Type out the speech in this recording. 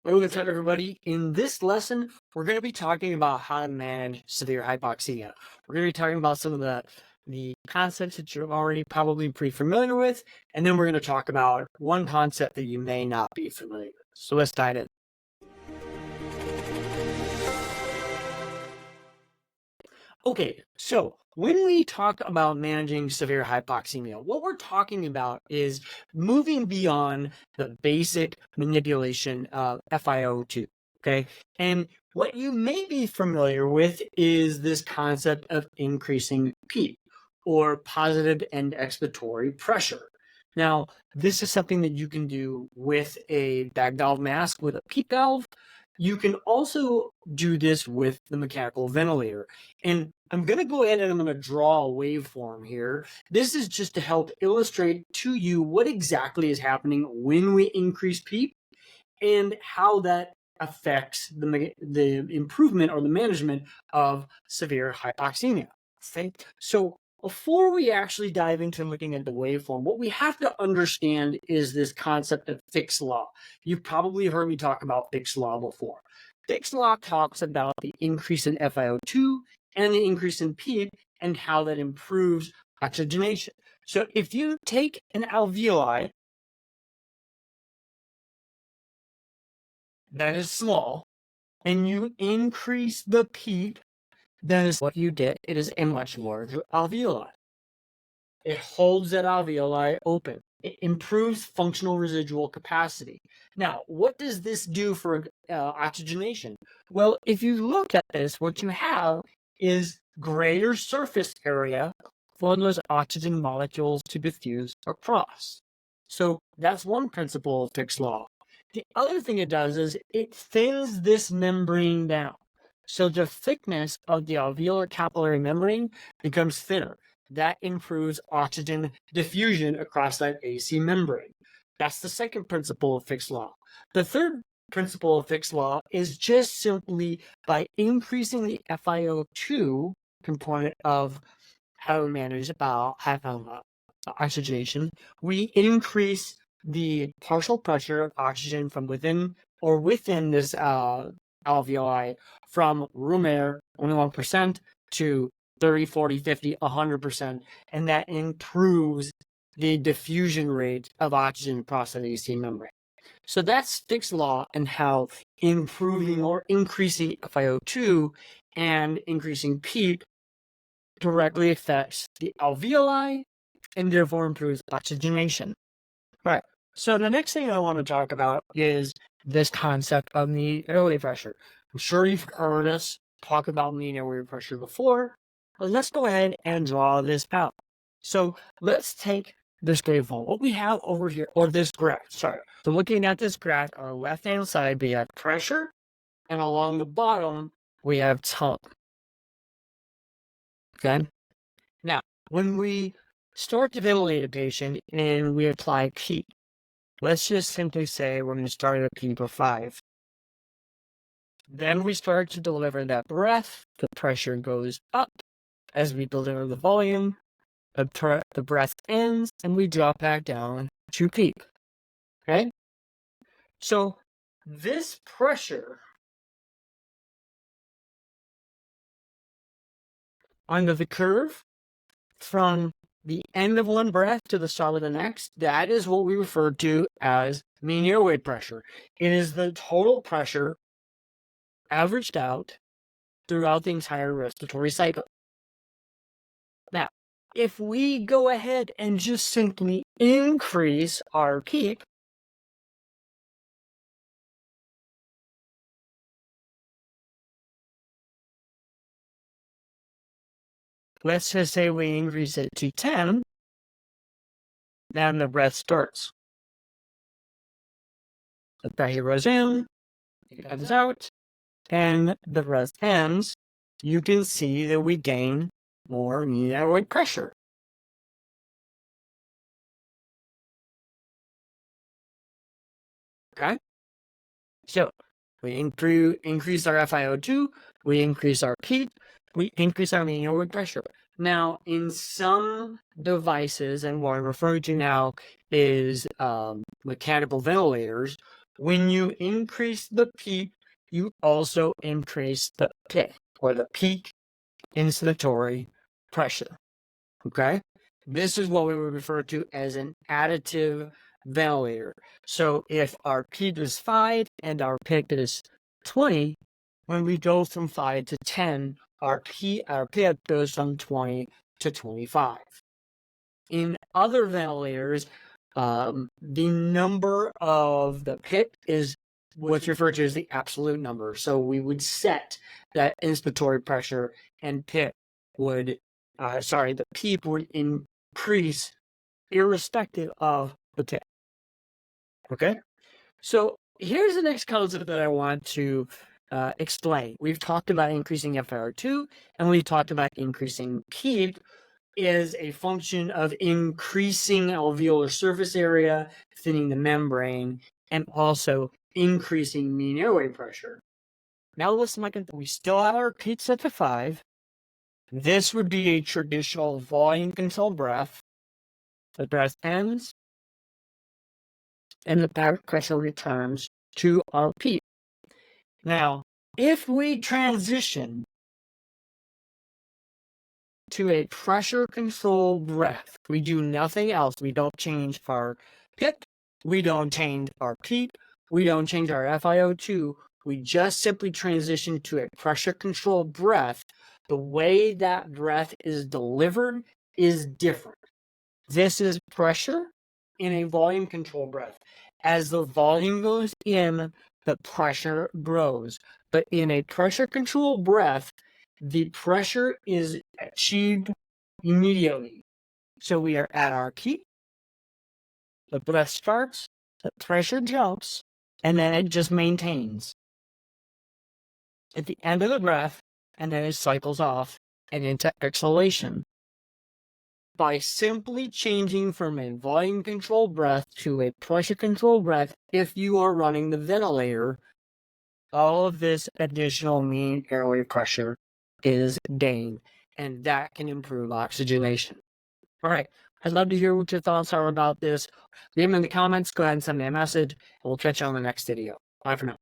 What's up, everybody? In this lesson, we're going to be talking about how to manage severe hypoxemia. We're going to be talking about some of the concepts that you're already probably pretty familiar with, and then we're going to talk about one concept that you may not be familiar with. So let's dive in. Okay, so when we talk about managing severe hypoxemia, what we're talking about is moving beyond the basic manipulation of FiO2, okay? And what you may be familiar with is this concept of increasing PEEP, or positive end expiratory pressure. Now, this is something that you can do with a bag valve mask with a PEEP valve. You can also do this with the mechanical ventilator. And I'm going to go ahead and I'm going to draw a waveform here. This is just to help illustrate to you what exactly is happening when we increase PEEP and how that affects the improvement or the management of severe hypoxemia. Okay? So before we actually dive into looking at the waveform, what we have to understand is this concept of Fick's law. You've probably heard me talk about Fick's law before. Fick's law talks about the increase in FiO2 and the increase in PEEP and how that improves oxygenation. So if you take an alveoli that is small and you increase the PEEP, then is what you did. It is a much larger alveoli. It holds that alveoli open. It improves functional residual capacity. Now, what does this do for oxygenation? Well, if you look at this, what you have is greater surface area for those oxygen molecules to diffuse across. So that's one principle of Fick's law. The other thing it does is it thins this membrane down. So the thickness of the alveolar-capillary membrane becomes thinner. That improves oxygen diffusion across that AC membrane. That's the second principle of Fick's law. The third principle of Fick's law is just simply by increasing the FiO2 component of how we manage oxygenation, we increase the partial pressure of oxygen from within this alveoli from room air, only 1%, to 30, 40, 50, 100%, and that improves the diffusion rate of oxygen across the AC membrane. So that's Fick's law and how improving or increasing FiO2 and increasing PEEP directly affects the alveoli and therefore improves oxygenation. Right. So the next thing I want to talk about is this concept of mean airway pressure. I'm sure you've heard us talk about mean airway pressure before, but let's go ahead and draw this out. So let's take this waveform. What we have over here, or this graph, sorry. So looking at this graph, on the left-hand side, we have pressure, and along the bottom, we have time. Okay? Now, when we start to ventilate a patient and we apply PEEP, let's just simply say we're going to start at a PEEP of 5. Then we start to deliver that breath. The pressure goes up as we deliver the volume. The breath ends, and we drop back down to PEEP. Okay? So this pressure under the curve from the end of one breath to the start of the next, that is what we refer to as mean airway pressure. It is the total pressure averaged out throughout the entire respiratory cycle. Now, if we go ahead and just simply increase our PEEP, let's just say we increase it to 10, then the breath starts. The pressure goes in, it comes out, and the breath ends. You can see that we gain more mean airway pressure. Okay? So we increase our FiO2, we increase our PEEP, we increase our mean airway pressure. Now, in some devices, and what I'm referring to now is mechanical ventilators, when you increase the PEEP, you also increase the PIC, or the peak inspiratory pressure. Okay? This is what we would refer to as an additive ventilator. So if our PEEP is 5 and our PIC is 20, when we go from 5 to 10, our PIC goes from 20 to 25. In other ventilators, the number of the PIC is what's referred to as the absolute number. So we would set that inspiratory pressure, and PIC would, the PEEP would increase irrespective of the PIC. Okay? So here's the next concept that I want to explain. We've talked about increasing FiO2, and we've talked about increasing PEEP is a function of increasing alveolar surface area, thinning the membrane, and also increasing mean airway pressure. Now listen, we still have our PEEP set to 5. This would be a traditional volume control breath. The breath ends, and the back pressure returns to our PEEP. Now, if we transition to a pressure controlled breath, we do nothing else. We don't change our PIC, we don't change our PEEP, we don't change our FiO2. We just simply transition to a pressure controlled breath. The way that breath is delivered is different. This is pressure in a volume controlled breath. As the volume goes in, the pressure grows. But in a pressure controlled breath, the pressure is achieved immediately. So we are at our PEEP, the breath starts, the pressure jumps, and then it just maintains at the end of the breath, and then it cycles off and into exhalation. By simply changing from a volume controlled breath to a pressure controlled breath, if you are running the ventilator, all of this additional mean airway pressure is gained, and that can improve oxygenation. All right, I'd love to hear what your thoughts are about this. Leave them in the comments. Go ahead and send me a message, and we'll catch you on the next video. Bye for now.